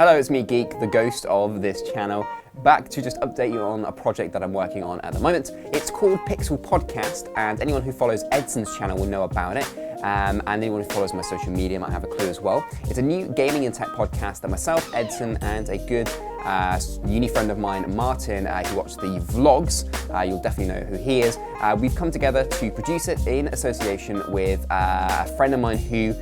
Hello, it's me, Geek, the ghost of this channel, back to just update you on a project that I'm working on at the moment. It's called Pix3l Podcast, and anyone who follows Edson's channel will know about it, and anyone who follows my social media might have a clue as well. It's a new gaming and tech podcast that myself, Edson, and a good uni friend of mine, Martin, who watched the vlogs, you'll definitely know who he is. We've come together to produce it in association with a friend of mine who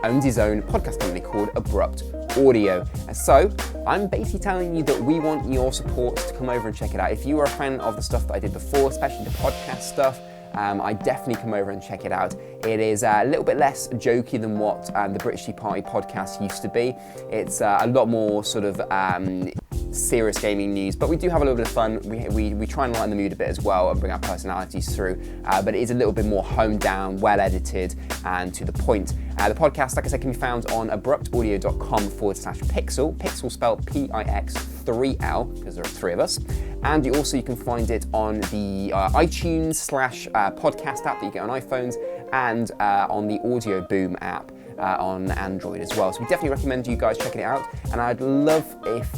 owns his own podcast company called Abrupt Audio. And so I'm basically telling you that we want your support to come over and check it out. If you are a fan of the stuff that I did before, especially the podcast stuff, I definitely come over and check it out. It is a little bit less jokey than what the British Tea Party podcast used to be. It's a lot more sort of serious gaming news, but we do have a little bit of fun. We try and lighten the mood a bit as well and bring our personalities through, but it is a little bit more honed down, well edited, and to the point. The podcast, like I said, can be found on abruptaudio.com/Pix3l. Pix3l spelled Pix3l, because there are three of us. And you can find it on the iTunes/podcast app that you get on iPhones, and on the Audio Boom app on Android as well. So we definitely recommend you guys checking it out. And I'd love if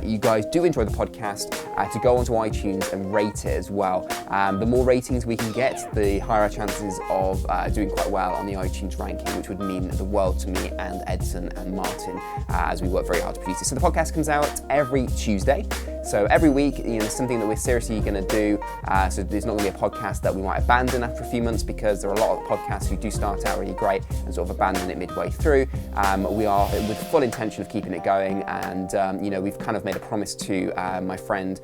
you guys do enjoy the podcast to go onto iTunes and rate it as well. The more ratings we can get, the higher our chances of doing quite well on the iTunes ranking, which would mean the world to me and Edson and Martin, as we work very hard to produce it. So the podcast comes out every Tuesday. So every week, it's something that we're seriously going to do. So there's not going to be a podcast that we might abandon after a few months, because there are a lot of podcasts who do start out really great and sort of abandon it midway through. We are with full intention of keeping it going, and we've kind of made a promise to my friend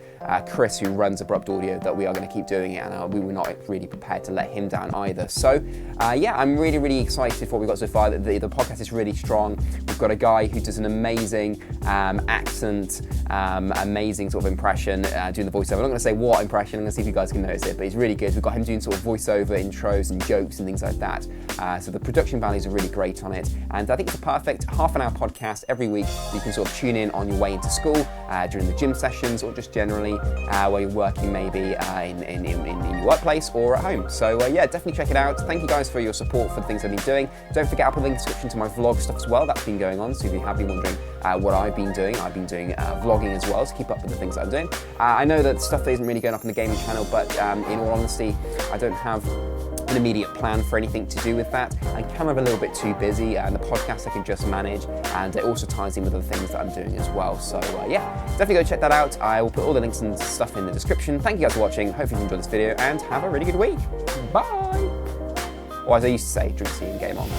Chris, who runs Abrupt Audio, that we are going to keep doing it, and we were not really prepared to let him down either. So I'm really, really excited for what we've got so far. The podcast is really strong. We've got a guy who does an amazing accent, amazing sort of impression, doing the voiceover. I'm not going to say what impression, I'm going to see if you guys can notice it, but he's really good. We've got him doing sort of voiceover intros and jokes and things like that. So the production values are really great on it, and I think it's a perfect half-an-hour podcast every week that you can sort of tune in on your way into school, during the gym sessions, or just generally while you're working maybe in your workplace or at home. So definitely check it out. Thank you guys for your support for the things I've been doing. Don't forget, I'll put a link in the description to my vlog stuff as well. That's been going on, so if you have been wondering what I've been doing vlogging as well to keep up with the things that I'm doing. I know that stuff isn't really going up on the gaming channel, but in all honesty, I don't have an immediate plan for anything to do with that. I'm kind of a little bit too busy, and the podcast I can just manage, and it also ties in with other things that I'm doing as well. So definitely go check that out. I will put all the links and stuff in the description. Thank you guys for watching. Hopefully you enjoyed this video, and have a really good week. Bye! Or as I used to say, drink tea and game on.